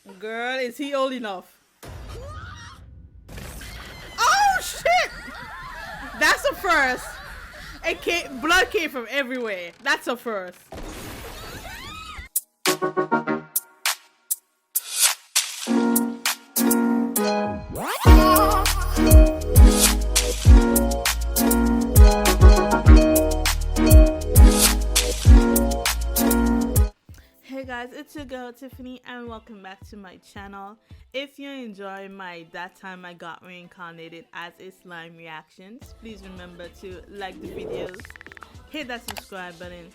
Girl, is he old enough? Oh shit! That's a first. Blood came from everywhere. That's a first. Hey guys, it's your girl Tiffany and welcome back to my channel. If you're enjoying that time I got reincarnated as a slime reactions, please remember to like the videos, hit that subscribe button,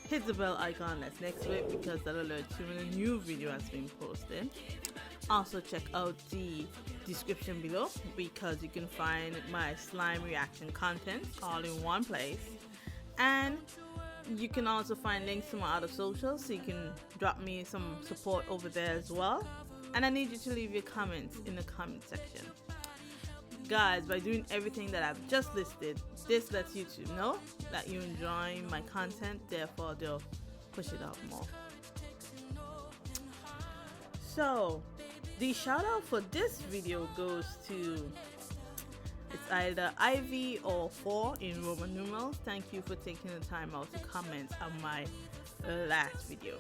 hit the bell icon that's next to it because that'll alert you when a new video has been posted. Also check out the description below because you can find my slime reaction content all in one place, and you can also find links to my other socials, so you can drop me some support over there as well. And I need you to leave your comments in the comment section. Guys, by doing everything that I've just listed, this lets YouTube know that you're enjoying my content, therefore they'll push it out more. So, the shout out for this video goes to, it's either Ivy or 4 in Roman numerals. Thank you for taking the time out to comment on my last video.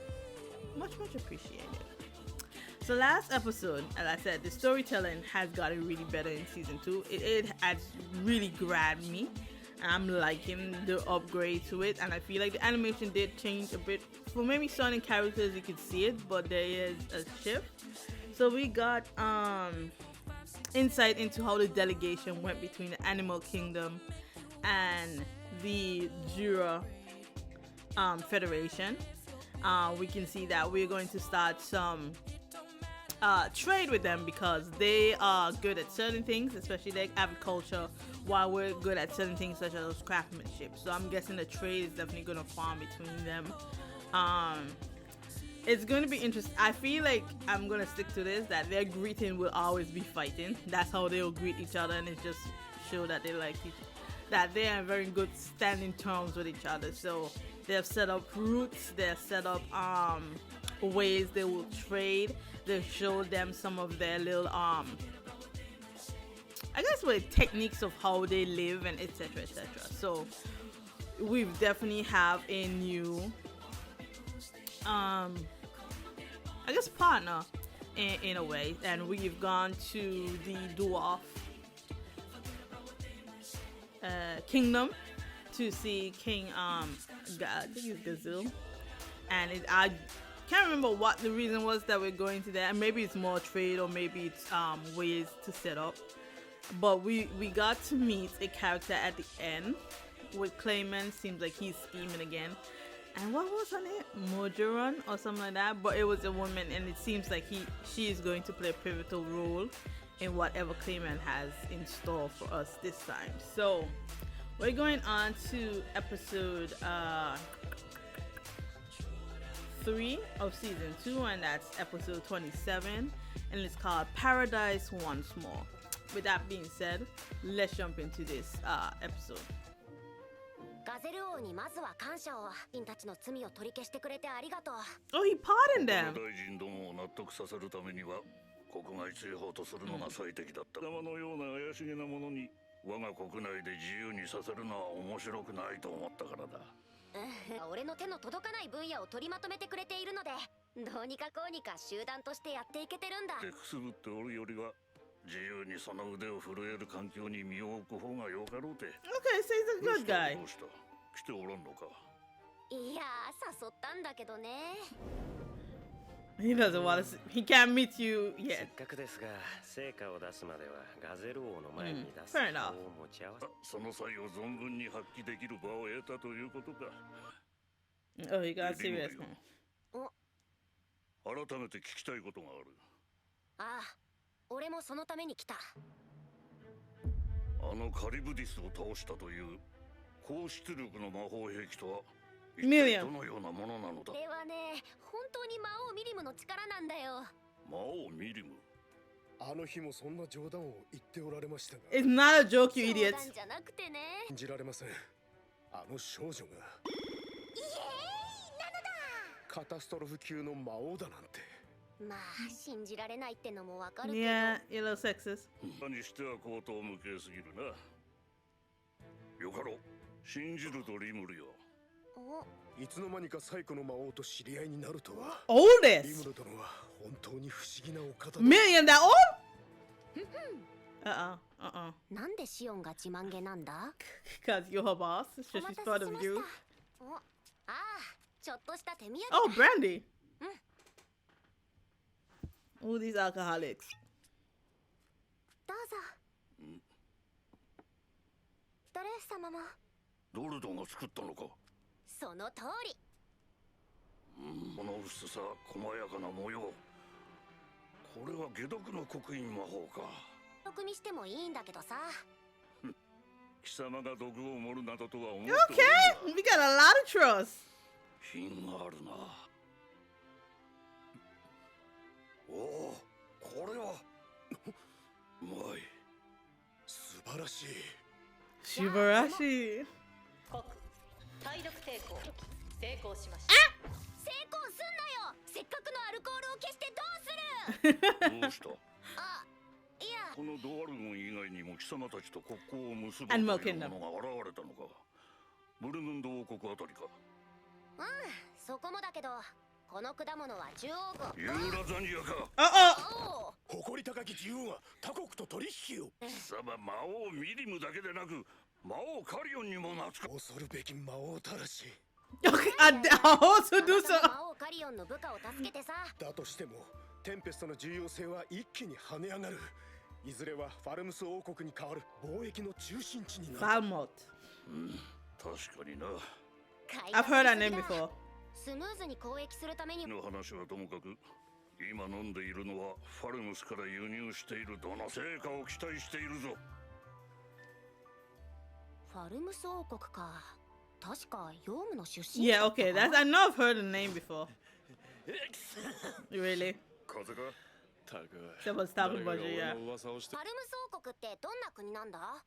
Much appreciated. So last episode, as I said, the storytelling has gotten really better in season 2. It has really grabbed me. I'm liking the upgrade to it, and I feel like the animation did change a bit. For maybe certain characters you could see it, but there is a shift. So we got insight into how the delegation went between the animal kingdom and the Jura Federation. We can see that we're going to start some trade with them because they are good at certain things, especially like agriculture, while we're good at certain things such as craftsmanship. So I'm guessing the trade is definitely going to form between them. It's going to be interesting. I feel like I'm going to stick to this, that their greeting will always be fighting. That's how they'll greet each other, and it just show that they like that they are very good standing terms with each other. So they've set up routes, they've set up ways they will trade. They've showed them some of their little I guess with techniques of how they live and etc. So we've definitely have a new I guess partner in a way, and we've gone to the dwarf kingdom to see King I think it's Gazel, and I can't remember what the reason was that we're going to there. Maybe it's more trade or maybe it's ways to set up, but we got to meet a character at the end with Clayman. Seems like he's scheming again. And what was her name? Mojoran or something like that. But it was a woman, and it seems like she is going to play a pivotal role in whatever Clayman has in store for us this time. So we're going on to episode 3 of season 2, and that's episode 27, and it's called Paradise Once More. With that being said, let's jump into this episode. Oh, he pardoned them. Okay, so he's a good guy. He doesn't want to. He can't meet you yet. Fair enough. Oh, he got serious now. 改めて聞きたいことがある。ああ、俺もそのために来た。あのカリブディスを倒したという高出力の魔法兵器とは一体どのようなものなのだ。これはね、本当に魔王ミリムの力なんだよ。魔王ミリム。あの日もそんな冗談を言っておられましたが。It's not a joke, you idiots. 冗談じゃなくてね。信じられません。あの少女が。イエーイなのだ。カタストロフ級の魔王だなんて。まあ信じられないってのもわかるけど。 Yeah, you're a little sexist. にしては口頭無形すぎるな。よかろう、信じるとリムルよ。いつの間にか最古の魔王と知り合いになるとは。リ Oldest ムル殿は本当に不思議なお方だ。 million that old? Uh-uh. なんでシオンが自慢げなんだ？ Because you're her boss. It's お just 待 she's たせ proud し of ま you. した。ああ、ちょっとした手土産。 Oh, brandy. All these alcoholics. どうぞ。ドレフ様も。ドルドが作ったのか。その通り。この薄さ、細やかな模様。これは解毒の刻印魔法か。毒にしてもいいんだけどさ。貴様が毒を盛るなどとは思っておる Okay, we got a lot of trust. 品があるな。おお、これはうまい。素晴らしい。 Shibarashi. 体力抵抗成功しました。成功すんなよ。せっかくのアルコールを消してどうする？どうした？あ、いや。このドワルゴン以外にも貴様たちと国交を結ぶと And いう Milk Kingdom. ものが現れたのか。ブルムンド王国あたりか。そこもだけど、この果物は中央国。ユーラザニアか。Uh-oh. おお。誇り高き自由は他国と取引を。貴様魔王ミリムだけでなく魔王カリオンにも懐か。恐るべき魔王たらし。 Okay, I also do あなた so. の魔王カリオンの部下を助けてさ。だとしてもテンペストの重要性は一気に跳ね上がる。いずれはファルムス王国に代わる貿易の中心地になる。 Falmouth. 確かにな。 I've heard that name before. スムーズに交易するために。の話はともかく、今飲んでいるのはファルムスから輸入しているどの成果を期待しているぞ。ファルムス王国か。確かヨウムの出身。 Yeah, okay. That's I know I've heard the name before. Really? 風か。たく。 Someone's talking about you, yeah. 噂をしてファルムス王国ってどんな国なんだ？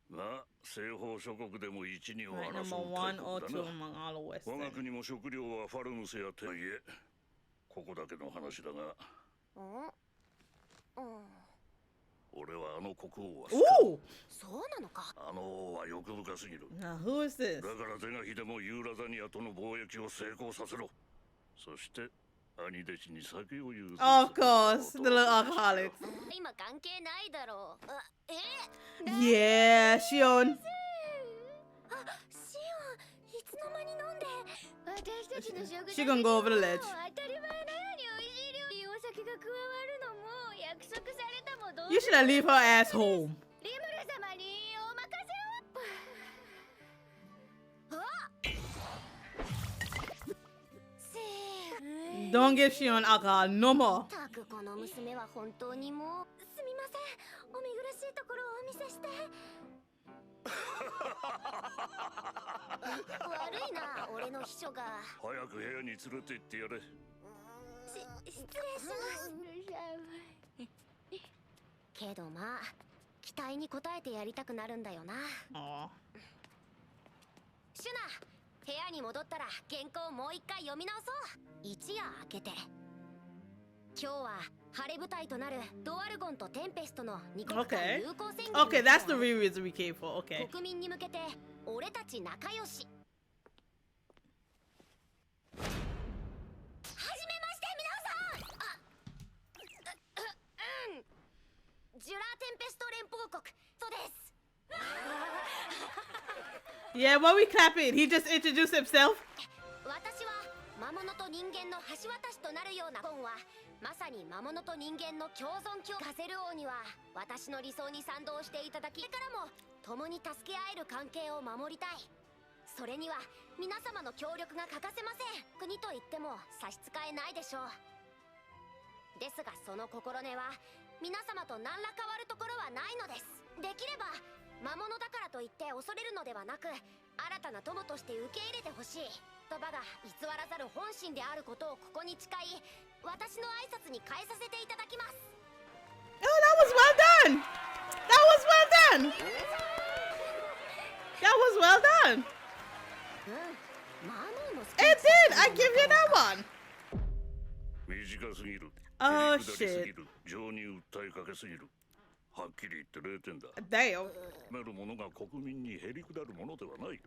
まあ、西方諸国でも一二を Right, 争 number う one 大 or 国 two だな。 among all the 我が Western. 国も食料はファルムスやとはいえ、ここだけの話だが、俺はあの国王は好きだ。 Ooh! そうなのか。あの王は欲深すぎる。 Now, who is this? だから是が非でもユーラザニアとの貿易を成功させろ。そして兄弟子に酒を融通する。 Of course, the little alcoholics. 今関係ないだろう。Yeah, Shion. あ、シオン、いつの間に飲んで。私たちの食 She gonna go over the ledge. 当たり前のように美味しい料理お酒が加わるのも約束されたも同 You should have leave her ass home. リムル様にお任せを。Don't give Shion alcohol no more. たくこの娘は本当にもう。すみません。お見苦しいところをお見せして。悪いな、俺の秘書が。早く部屋に連れて行ってやれ。失礼しますけどまあ期待に応えてやりたくなるんだよな。 Aw. シュナ、部屋に戻ったら原稿をもう一回読み直そう。一夜明けて今日は晴れ舞台となるドワルゴンとテンペストの二国間友好宣言。 Okay, that's the rereads we came for. Okay. 国民に向けて俺たち仲良し。はじめまして皆さん。ジュラーテンペスト連邦国とです。 Yeah, while we clap it, he just introduced himself. 私は魔物と人間の橋渡しとなるような本はまさに魔物と人間の共存共。ガゼル王には私の理想に賛同していただき、これからも共に助け合える関係を守りたい。それには皆様の協力が欠かせません。国といっても差し支えないでしょう。ですがその心根は皆様と何ら変わるところはないのです。できれば魔物だからといって恐れるのではなく、新たな友として受け入れてほしい。言葉が偽らざる本心であることをここに誓い、私の挨拶に変えさせていただきます。 Oh, that was well done. That was well done. That was well done. マーモンも好き。 It did. I give you that one. みじ短すぎる。 Oh へりくだりすぎ shit. る。情に訴えかけすぎる。はっきり言って0点だ。 Damn. める者が国民にへりくだるものではない。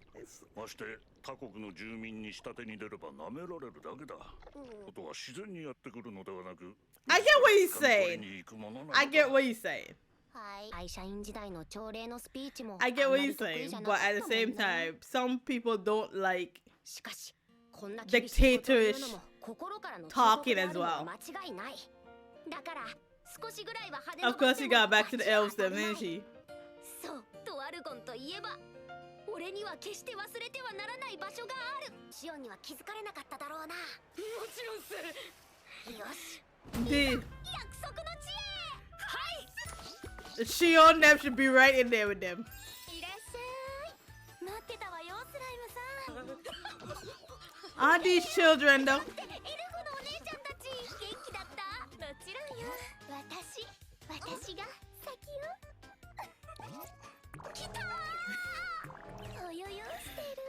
まして他国の住民に下手に出れば舐められるだけだ。ことは自然にやってくるのではなく、 I get what he's 感情 saying. に行くものなのだ。 I get what he's saying. はい会社員時代の朝礼のスピーチも I get あん what まり he's 得意 saying. じゃな But かった at the もん same ね time, some people don't like しかしこんな厳しいことを言うのも心からの忠告であるのは間違いない。だから少しぐらいは派手な Of course, she got back to the elves then, didn't she? そうドワルゴンといえば俺には決して忘れてはならない場所がある。シオンには気づかれなかっただろうな。もちろんす。よし The 約束の地へ。はい Shion them should be right in there with them. いらっしゃい。待ってたわよスライムさん。 Aren't these children though? エルフのお姉ちゃんたち元気だった？もちろんよ。私が先よ。来たー。ぽよよんしてる。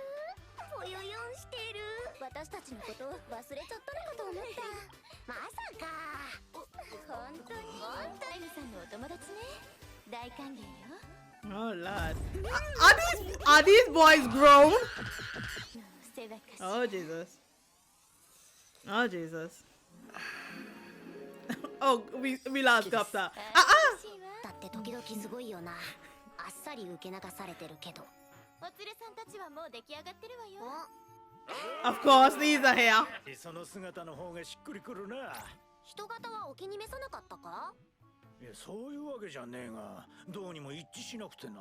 ぽよよんしてる。私たちのこと忘れちゃったのかと思った。まさか。本当に。タイムさんのお友達ね。大歓迎よ。 Oh lord. Are these boys grown? せばかし。 Oh Jesus. Oh Jesus. Oh, we lost Gupta. だって時々すごいよな。あっさり受け流されてるけど。お連れさんたちはもう出来上がってるわよ。 Of course, these are here. その姿の方がしっくりくるな。人型はお気に召さなかったか？いや、そういうわけじゃねえが、どうにも一致しなくてな。ま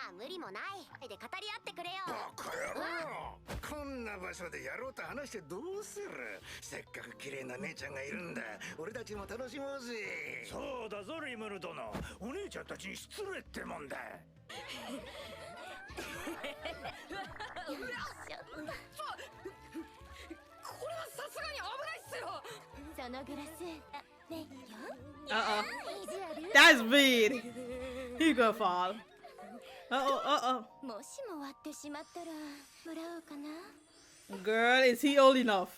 あ無理もない。で語り合ってくれよ。バカ野郎。こんな場所でやろうと話してどうする。せっかく綺麗な姉ちゃんがいるんだ。俺たちも楽しもうぜ。そうだぞリムル殿、お姉ちゃんたちに失礼ってもんだ。これはさすがに危ないっすよ。そのグラス、ねよ。Uh-oh. 意地悪。 That's big. He gonna fall. Uh-oh. もしも割ってしまったらもらおうかな。 Girl, is he old enough?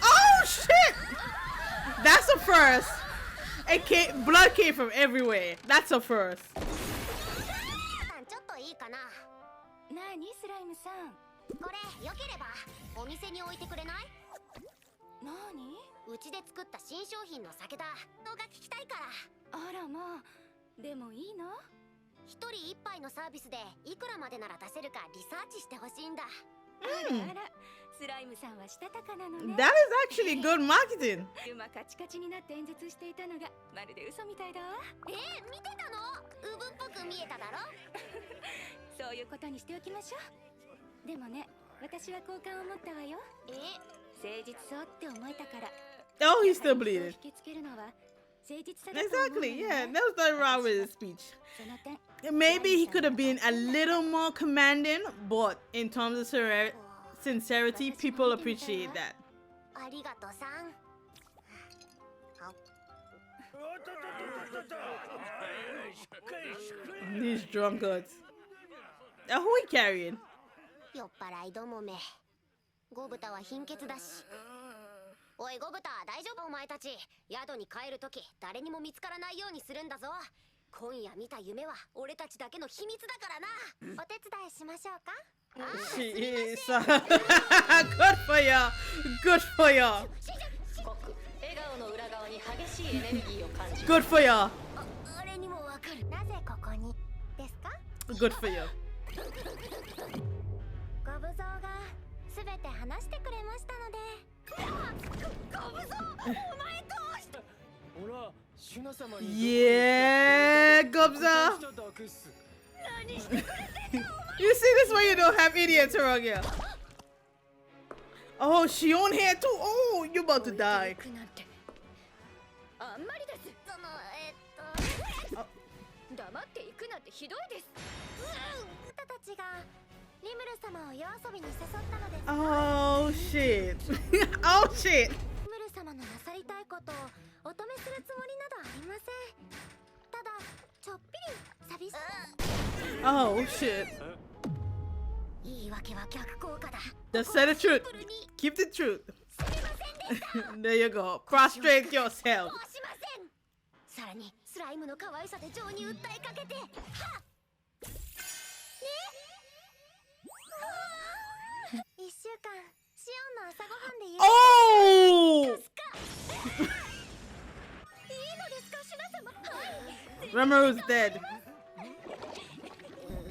Oh shit! That's a first. Blood came from everywhere. That's a first. ちょっといいかな。なにスライムさん。これよければお店に置いてくれない？なに？うちで作った新商品の酒だ。のが聞きたいから。あらまあ。でもいいの？一人一杯のサービスでいくらまでなら出せるかリサーチしてほしいんだ。あら、スライムさんはしたたかなのね。That is actually good marketing. 馬カチカチになって演説していたのがまるで嘘みたいだわ。見てたの？ウブっぽく見えただろ？そういうことにしておきましょう。でもね、私は好感を持ったわよ。誠実そうって思えたから。Oh, he's still bleeding. 引きつけるのは誠実さだと思うの Exactly, よ yeah. ね。 There was nothing wrong with his speech. その点 Maybe he could have been a little more commanding, but in terms of sincerity, people appreciate that. ありがとさん。These drunkards. Who he carrying? 酔っ払いどもめ。ゴブタは貧血だし。おいゴブタ、大丈夫お前たち。宿に帰るとき誰にも見つからないようにするんだぞ。今夜見た夢は俺たちだけの秘密だからな。お手伝いしましょうか。She is. Good for ya. Good for ya. 僕笑顔の裏側に激しいエネルギーを感じる。 Good for ya. 俺にもわかる。なぜここにですか？ Good for you. ゴブゾウがすべて話してくれましたので。ゴブゾウ、お前どうして？ほら、シュナ様に Yeah, Gubza. You see this way you don't have idiots around here. Oh, Shion here too. Oh, you about to die. あんまりです。黙っていくなんてひどいです。あなたたちがリムル様を夜遊びに誘ったのです。 Oh shit. Oh shit. リムル様のなさりたいことをお止めするつもりなどありません。ただちょっぴり寂しい。 Oh shit. 言い訳は逆効果だ。 Just say the truth. Keep the truth. さ There you go. Prostrate yourself. どうしません。さらにスライムの可愛さで情に訴えかけて、はっ。ね。1週間シオンの朝ごはんで言う。Oh! いいのですか、シュナ様。はい。Rimuru is dead.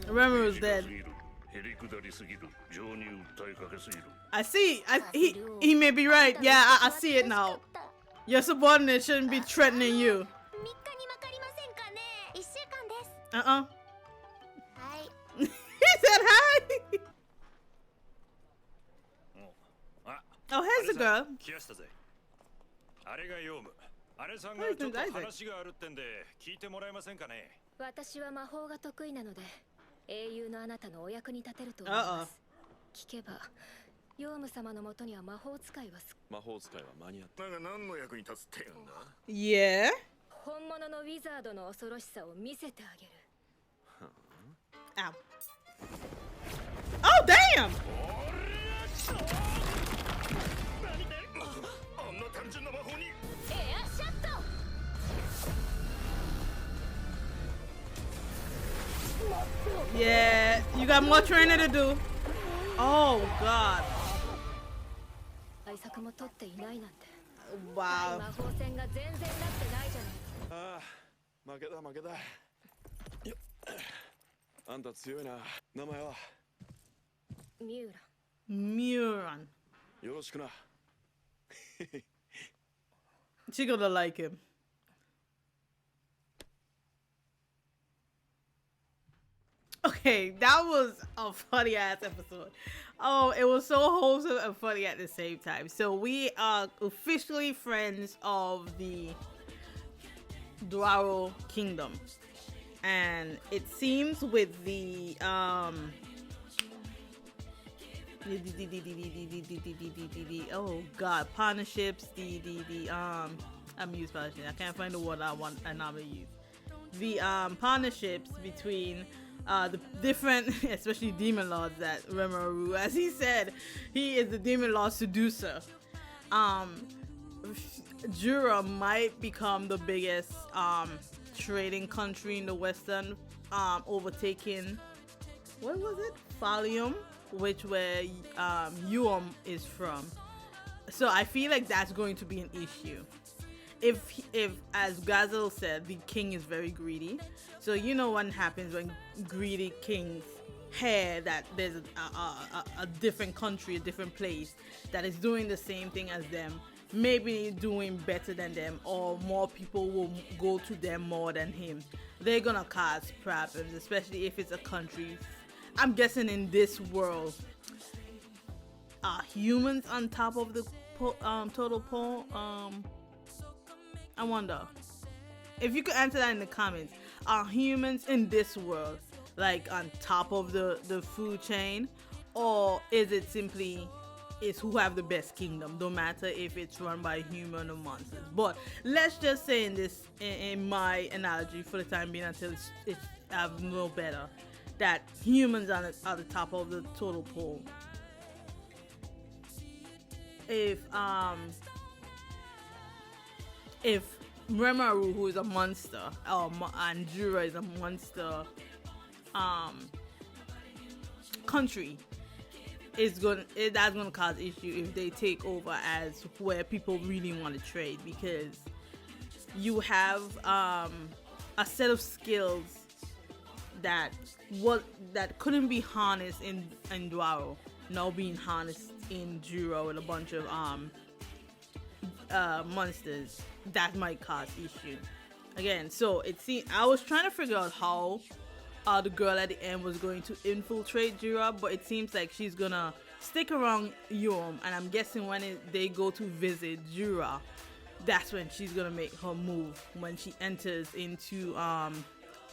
Rimuru is dead. へりくだりすぎる。情に訴えかけすぎる。 I see. He may be right. Yeah, I see it now. Your subordinate shouldn't be threatening you. 3日にわかりませんかね。1週間です。Uh-uh. はい。 He said hi. Oh, here's the girl. 来やしたぜ。あれがヨウム。あれさんがちょっと話があるってんで聞いてもらえませんかね。私は魔法が得意なので、英雄のあなたのお役に立てると思います。聞けば、ヨウム様のもとには魔法使いは魔法使いは間に合った。だが何の役に立つって言うんだ。 Yeah. 本物のウィザードの恐ろしさを見せてあげる。Ow. Oh, damn! あんな単純な魔法に。エアシャット。 Yeah, you got more training to do. Oh, God. 対策も取っていないなんて。 Wow. 魔法戦が全然なってないじゃない。ああ、負けだ負けだ。よっ。あんた強いな。名前はミューラン。 Muron. よろしくな。 She gonna like him. Okay, that was a funny ass episode. Oh, it was so wholesome and funny at the same time. So we are officially friends of the Dwaro Kingdom. And it seems with the oh god, partnerships, I'm used partnership. I can't find the word I want and I'm gonna use. The partnerships between the different, especially demon lords, that Rimuru, as he said, he is the demon lord seducer. Jura might become the biggest trading country in the western, overtaking, what was it? Phalium, which where Yuom is from. So I feel like that's going to be an issue. If as Gazel said, the king is very greedy. So you know what happens when greedy kings hear that there's a different country, a different place that is doing the same thing as them, maybe doing better than them, or more people will go to them more than him. They're gonna cause problems, especially if it's a country. I'm guessing in this world, are humans on top of the total poll? I wonder if you could answer that in the comments. Are humans in this world like on top of the food chain, or is it simply is who have the best kingdom? Don't matter if it's run by human or monsters. But let's just say in my analogy for the time being, until it's I know better, that humans are the top of the total poll. If Rimuru, who is a monster, and Jura is a monster country, that's gonna cause issue if they take over as where people really want to trade, because you have a set of skills that couldn't be harnessed in Dwaro, now being harnessed in Jura with a bunch of monsters. That might cause issue again. So it seemed I was trying to figure out how the girl at the end was going to infiltrate Jura, but it seems like she's gonna stick around Yuom, and I'm guessing when they go to visit Jura, that's when she's gonna make her move, when she enters into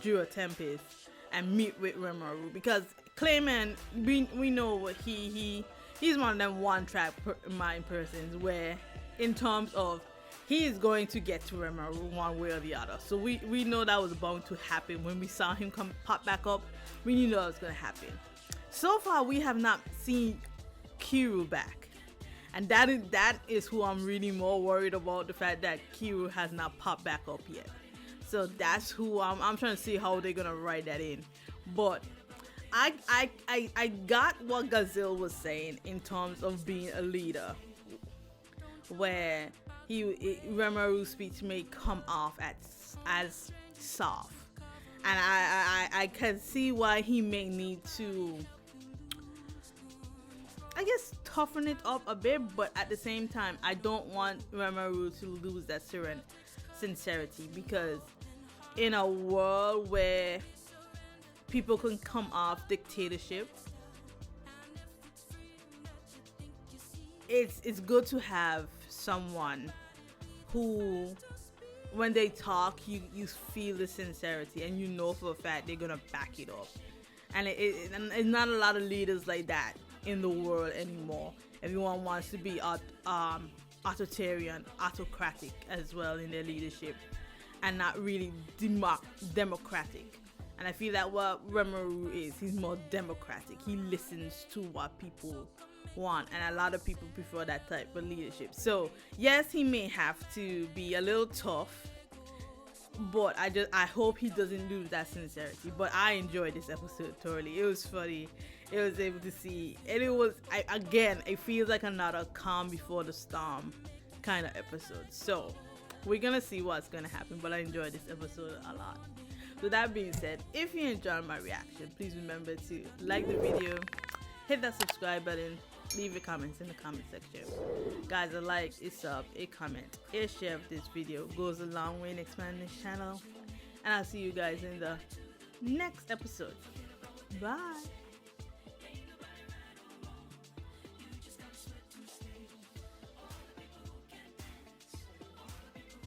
Jura Tempest and meet with Rimuru, because Clayman, we know he's one of them one-track mind persons where in terms of he is going to get to Rimuru one way or the other. So we know that was bound to happen. When we saw him pop back up, we knew that was going to happen. So far, we have not seen Kiru back. And that is who I'm really more worried about, the fact that Kiru has not popped back up yet. So that's who I'm trying to see how they're gonna write that in. But I got what Gazel was saying in terms of being a leader, where Rimuru's speech may come off as soft, and I can see why he may need to, I guess, toughen it up a bit. But at the same time, I don't want Rimuru to lose that sincerity, because in a world where people can come off dictatorship, it's good to have someone who, when they talk, you feel the sincerity, and you know for a fact they're gonna back it up. And it's not a lot of leaders like that in the world anymore. Everyone wants to be authoritarian, autocratic as well in their leadership, and not really democratic. And I feel that what Rimuru is, he's more democratic. He listens to what people want, and a lot of people prefer that type of leadership. So yes, he may have to be a little tough, but I hope he doesn't lose that sincerity. But I enjoyed this episode thoroughly. It was funny. It was able to see, and it feels like another calm before the storm kind of episode. So we're gonna see what's gonna happen, but I enjoyed this episode a lot. So that being said, if you enjoyed my reaction, please remember to like the video, hit that subscribe button, leave your comments in the comment section. Guys, a like, a sub, a comment, a share of this video goes a long way in expanding this channel. And I'll see you guys in the next episode. Bye.